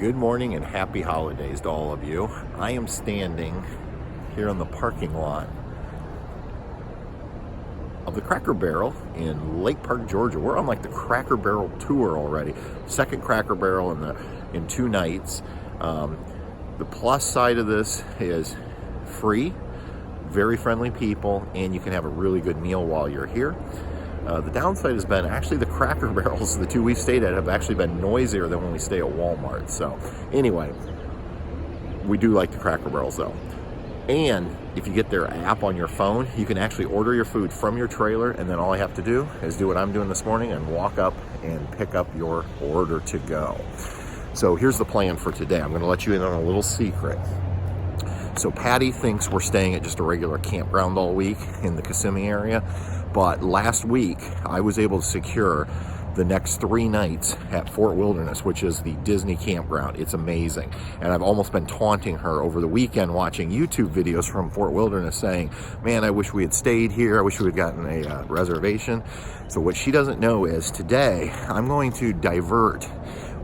Good morning and happy holidays to all of you. I am standing here in the parking lot of the Cracker Barrel in Lake Park, Georgia. We're on like the Cracker Barrel tour already. Second Cracker Barrel in 2 nights. The plus side of this is free, very friendly people, and you can have a really good meal while you're here. The downside has been actually the Cracker Barrels, the 2 we've stayed at, have actually been noisier than when we stay at Walmart. So anyway, we do like the Cracker Barrels though. And if you get their app on your phone, you can actually order your food from your trailer, and then all I have to do is do what I'm doing this morning and walk up and pick up your order to go. So here's the plan for today. I'm going to let you in on a little secret. So Patty thinks we're staying at just a regular campground all week in the Kissimmee area. But last week, I was able to secure the next 3 nights at Fort Wilderness, which is the Disney campground. It's amazing. And I've almost been taunting her over the weekend watching YouTube videos from Fort Wilderness saying, man, I wish we had stayed here. I wish we had gotten a reservation. So what she doesn't know is today, I'm going to divert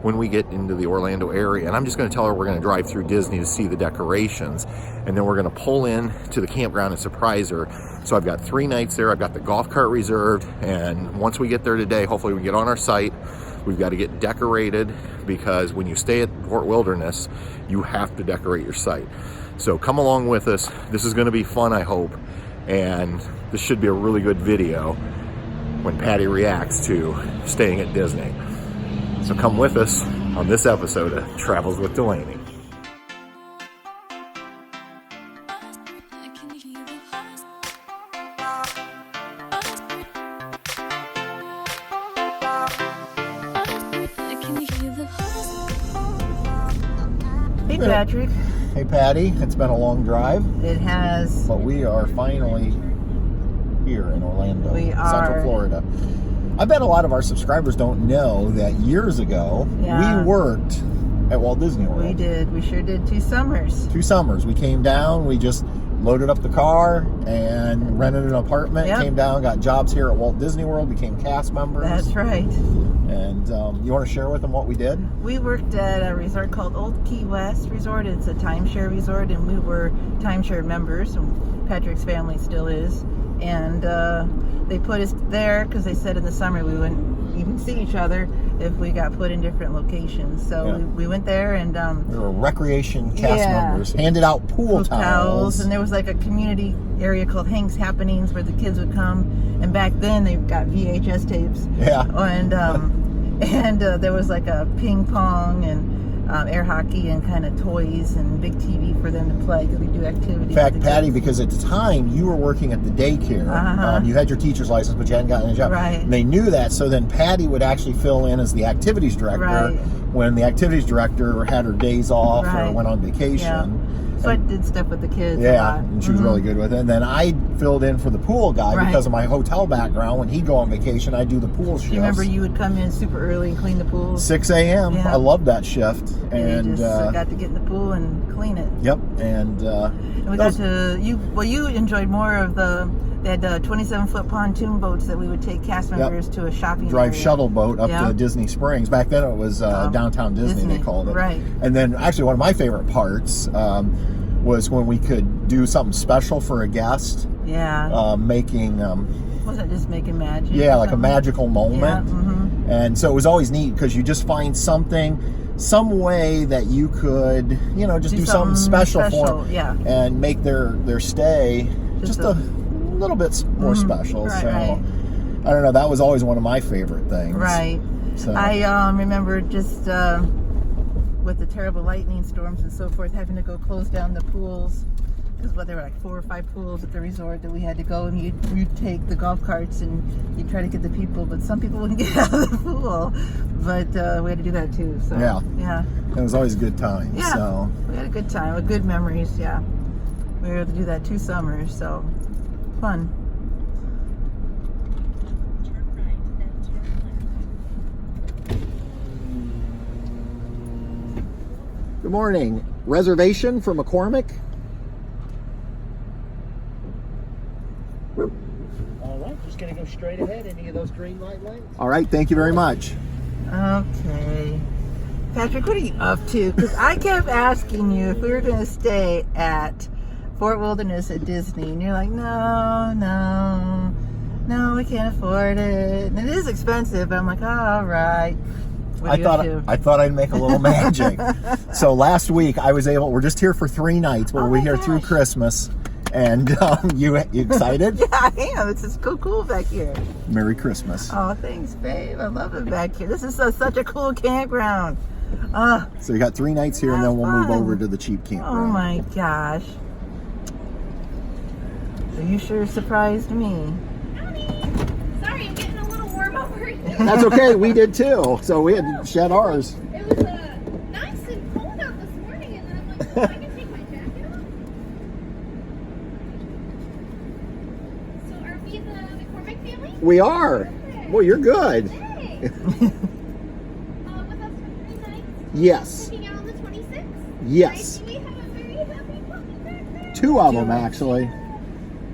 when we get into the Orlando area, and I'm just going to tell her we're going to drive through Disney to see the decorations, and then we're going to pull in to the campground and surprise her. So I've got 3 nights there. I've got the golf cart reserved, and once we get there today, hopefully we get on our site. We've got to get decorated, because when you stay at Fort Wilderness, you have to decorate your site. So come along with us. This is going to be fun, I hope, and this should be a really good video when Patty reacts to staying at Disney. So come with us on this episode of Travels with Delaney. Hey Patrick. Hey Patty, it's been a long drive. It has. But we are finally here in Orlando, Central Florida. I bet a lot of our subscribers don't know that years ago, we worked at Walt Disney World. We did. We sure did. 2 summers. 2 summers. We came down, we just loaded up the car and rented an apartment, came down, got jobs here at Walt Disney World, became cast members. That's right. And you want to share with them what we did? We worked at a resort called Old Key West Resort. It's a timeshare resort, and we were timeshare members, and Patrick's family still is. And they put us there because they said in the summer we wouldn't even see each other if we got put in different locations. So we went there, and we were recreation cast members, handed out pool towels. And there was like a community area called Hank's Happenings where the kids would come. And back then they got VHS tapes. And there was like a ping pong and air hockey and kind of toys and big TV for them to play because we do activities. In fact, Patty, because at the time you were working at the daycare, you had your teacher's license, but you hadn't gotten a job. Right. And they knew that, so then Patty would actually fill in as the activities director when the activities director had her days off or went on vacation. So I did stuff with the kids a lot. And she was really good with it. And then I filled in for the pool guy because of my hotel background. When he'd go on vacation, I'd do the pool shifts. You remember you would come in super early and clean the pools? 6 a.m. Yeah. I loved that shift. And you just got to get in the pool and clean it. Yep. And we got to, you enjoyed more of they had 27-foot pontoon boats that we would take cast members to a shopping drive area. Shuttle boat up to Disney Springs. Back then it was downtown Disney, they called it. Right. And then actually one of my favorite parts was when we could do something special for a guest. Making... wasn't it just making magic? Yeah, like a magical moment. And so it was always neat because you just find some way that you could, just do something special for them and make their stay just a little bit more special. I don't know, that was always one of my favorite things. Right. So. I remember just with the terrible lightning storms and so forth, having to go close down the pools because there were like 4 or 5 pools at the resort that we had to go, and you'd take the golf carts and you'd try to get the people, but some people wouldn't get out of the pool. But we had to do that too. So it was always a good time. Yeah, so we had a good time, with good memories. Yeah, we were able to do that 2 summers, so fun. Good morning. Reservation for McCormick? All right, just going to go straight ahead. Any of those green light lanes? All right, thank you very much. Okay. Patrick, what are you up to? Because I kept asking you if we were going to stay at Fort Wilderness at Disney, and you're like, no, we can't afford it. And it is expensive, but I'm like, all right. What are you up to? I thought I'd make a little magic. So last week I was able. We're just here for 3 nights, but we're here through Christmas. And you excited? Yeah, I am. It's just cool back here. Merry Christmas. Oh, thanks, babe. I love it back here. This is such a cool campground. So you got 3 nights here, and then we'll move over to the cheap campground. Oh my gosh. So you sure surprised me. Howdy. Sorry, I'm getting a little warm over here. That's okay. We did too. So we had to shed ours. It was nice and cold out this morning, and then I'm like, oh, I can take my jacket off. So are we the McCormick family? We are. Okay. Well, you're good. Hey. With us for 3 nights? Yes. Looking out on the 26th? Yes. I see we have a very happy puppy back there. 2 of them, actually.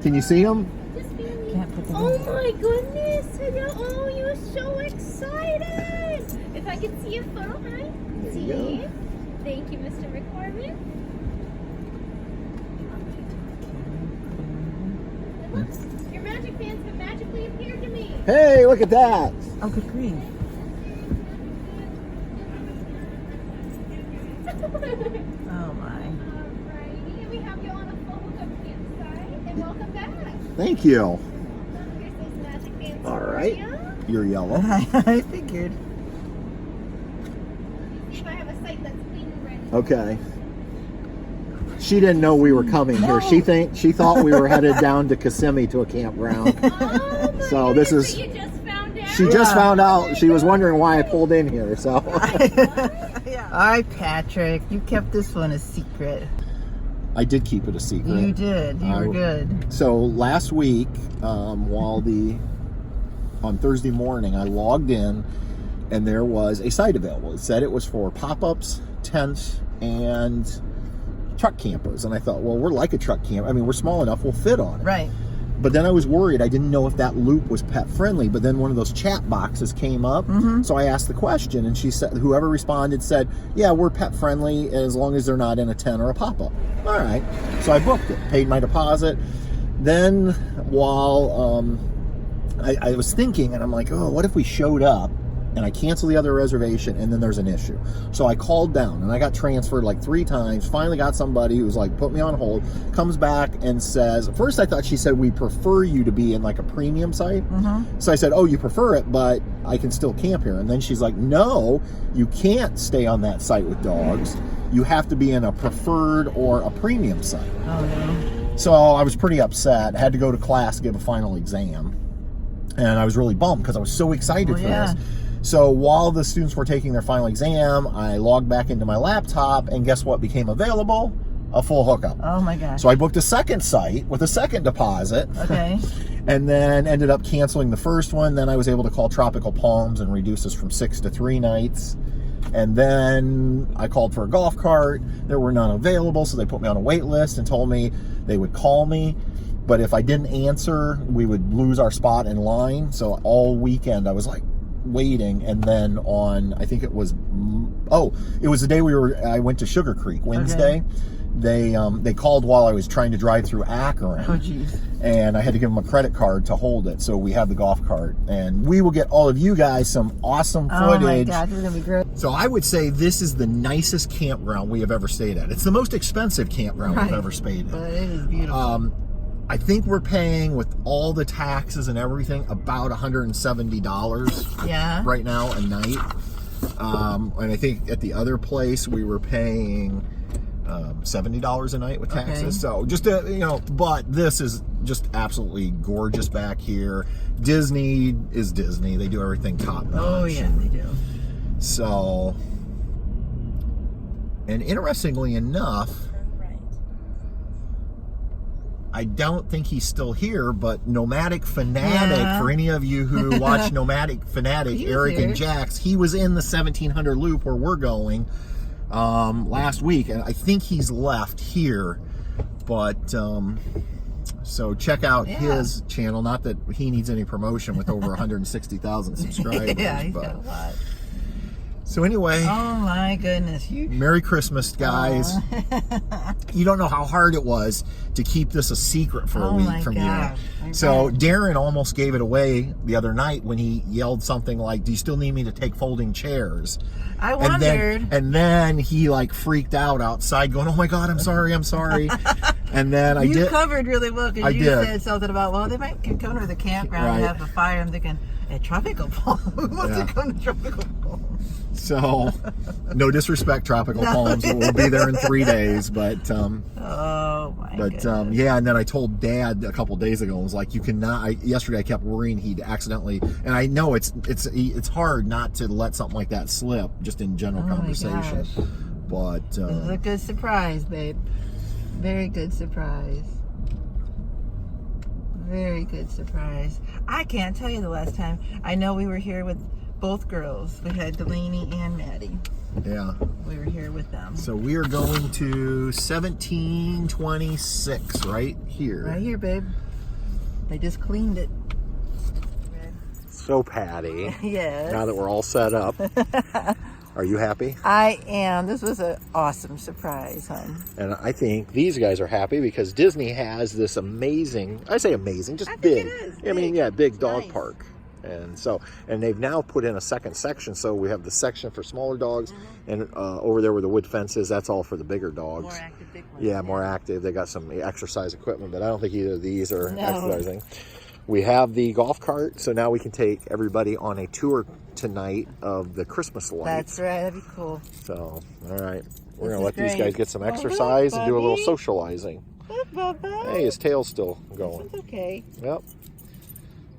Can you see them? Just being Can't put them Oh in. my goodness! Hello! Oh, you're so excited! If I could see a photo, hi. There you See? go. Thank you, Mr. McCormick. And look, your magic fans have magically appeared to me. Hey, look at that. Oh, good grief. Oh my. Alrighty, and we have you on a full hookup campsite, and welcome back. Thank you. Here's those magic fans. All for right. you. You're yellow. I figured. See if I have a site that's clean and ready. Okay. She didn't know we were coming here. She thought we were headed down to Kissimmee to a campground. Oh my So this goodness, is- so you just found out? She just found out. She was wondering why I pulled in here. So Yeah. All right, Patrick. You kept this one a secret. I did keep it a secret. You did. You were good. So last week, on Thursday morning, I logged in, and there was a site available. It said it was for pop-ups, tents, and truck campers. And I thought, well, we're like a truck camper. I mean, we're small enough, we'll fit on it. Right. But then I was worried. I didn't know if that loop was pet friendly. But then one of those chat boxes came up. So I asked the question, and she said, whoever responded said, yeah, we're pet friendly as long as they're not in a tent or a pop-up. All right. So I booked it, paid my deposit. Then while I was thinking, and I'm like, oh, what if we showed up and I canceled the other reservation and then there's an issue? So I called down and I got transferred like 3 times. Finally got somebody who was like, put me on hold, comes back and says, at first I thought she said, we prefer you to be in like a premium site. So I said, oh, you prefer it, but I can still camp here. And then she's like, no, you can't stay on that site with dogs. You have to be in a preferred or a premium site. Oh no. So I was pretty upset. Had to go to class, give a final exam. And I was really bummed because I was so excited for this. So while the students were taking their final exam, I logged back into my laptop, and guess what became available? A full hookup. Oh my gosh. So I booked a second site with a second deposit. Okay. And then ended up canceling the first one. Then I was able to call Tropical Palms and reduce this from 6 to 3 nights. And then I called for a golf cart. There were none available, so they put me on a wait list and told me they would call me. But if I didn't answer, we would lose our spot in line. So all weekend I was like waiting. And then on, I think it was the day I went to Sugar Creek, Wednesday. Okay. They called while I was trying to drive through Akron. Oh geez. And I had to give them a credit card to hold it. So we have the golf cart, and we will get all of you guys some awesome footage. Oh my God, this is gonna be great. So I would say this is the nicest campground we have ever stayed at. It's the most expensive campground we've ever stayed But at. it is beautiful. I think we're paying, with all the taxes and everything, about $170 right now a night. And I think at the other place we were paying $70 a night with taxes. Okay. So just but this is just absolutely gorgeous back here. Disney is Disney. They do everything top notch. Oh yeah, they do. So, and interestingly enough, I don't think he's still here, but Nomadic Fanatic, for any of you who watch Nomadic Fanatic, Eric and Jax, he was in the 1700 loop where we're going last week, and I think he's left here. But so check out his channel. Not that he needs any promotion with over 160,000 subscribers. Yeah, he's but got a lot. So anyway, Oh my goodness, you. Merry Christmas, guys. You don't know how hard it was to keep this a secret for a Oh week my from gosh, you. I So bet. Darren almost gave it away the other night when he yelled something like, "Do you still need me to take folding chairs?" I wondered. And then he like freaked out outside, going, "Oh my God, I'm sorry." And then I You did. covered really well I because you did. said something about, well, they might come to the campground and Right. have a fire. I'm thinking, a tropical palm? Who wants Yeah. to come to tropical palm? So, no disrespect, Tropical Palms. We'll be there in 3 days, but Oh my goodness. yeah. And then I told Dad a couple days ago, I was like, "You cannot." Yesterday, I kept worrying he'd accidentally, and I know it's hard not to let something like that slip, just in general Oh my conversation. gosh. But This is a good surprise, babe. Very good surprise. Very good surprise. I can't tell you the last time. I know we were here with both girls. We had Delaney and Maddie. yeah. We were here with them. So we are going to 1726 right here. Right here, babe. They just cleaned it. So, Patty, Yes. now that we're all set up, are you happy? I am. This was an awesome surprise, hon. And I think these guys are happy because Disney has this amazing, I say amazing, just I think big. it is I mean, big. yeah, big dog Nice. park. And so, and they've now put in a second section. So we have the section for smaller dogs, and over there where the wood fence is, that's all for the bigger dogs. More active big ones. Yeah, more active. They got some exercise equipment, but I don't think either of these are No. exercising. We have the golf cart, so now we can take everybody on a tour tonight of the Christmas lights. That's right. That'd be cool. So, all right. We're This going to let is these great. guys get some Oh, exercise and do a little Bubby. socializing. Hey, his tail's still going. It's okay. Yep.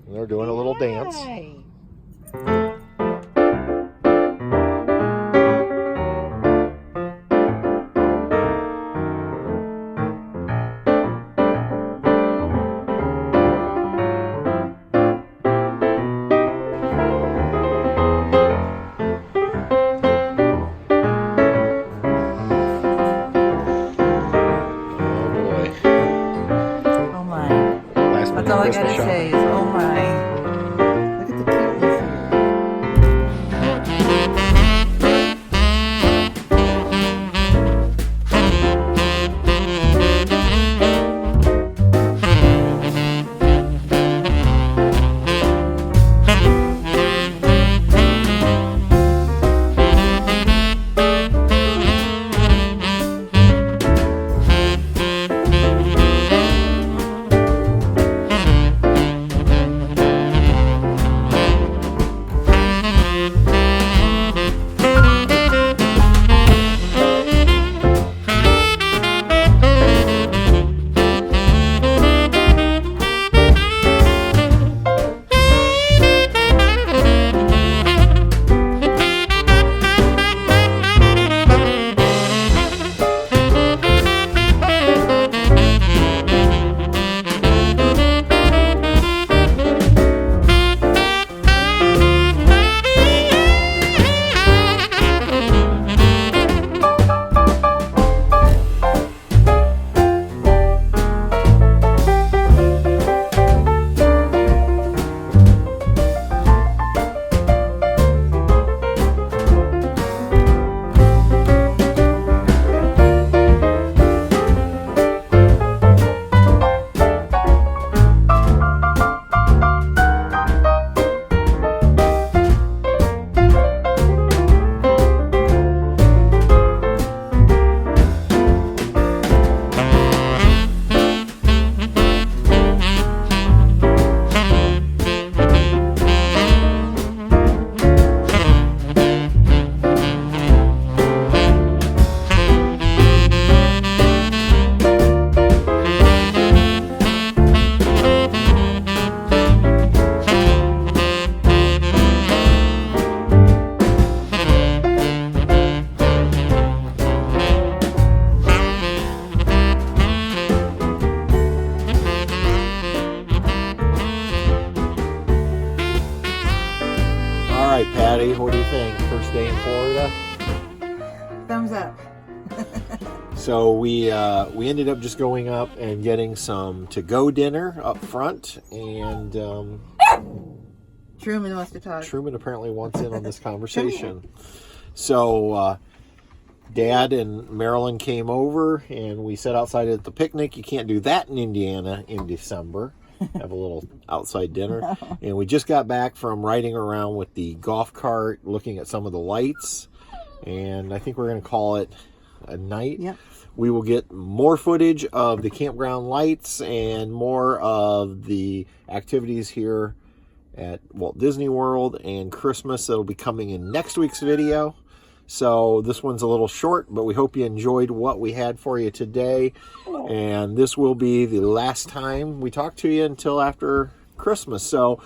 And they're doing a little dance. Hi. Oh boy. Oh my. Last That's minute all I Christmas gotta say shopping. is, oh my. Look at the cuteness here. All right, Patty, what do you think? First day in Florida? Thumbs up. So we ended up just going up and getting some to-go dinner up front, and Truman wants to talk. Truman apparently wants in on this conversation. So Dad and Marilyn came over, and we sat outside at the picnic. You can't do that in Indiana in December. Have a little outside dinner. No. And we just got back from riding around with the golf cart, looking at some of the lights. And I think we're going to call it a night. Yep. We will get more footage of the campground lights and more of the activities here at Walt Disney World and Christmas. That'll be coming in next week's video. So this one's a little short, but we hope you enjoyed what we had for you today. And this will be the last time we talk to you until after Christmas. So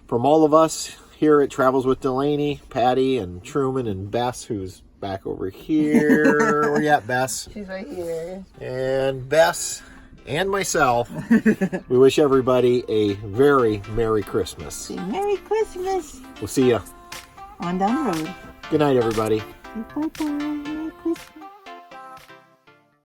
from all of us here at Travels with Delaney, Patty and Truman and Bess, who's back over here. Where you at, Bess? She's right here. And Bess and myself, we wish everybody a very Merry Christmas. Merry Christmas. We'll see you On down the road. Good night, everybody. Bye-bye. Merry Christmas.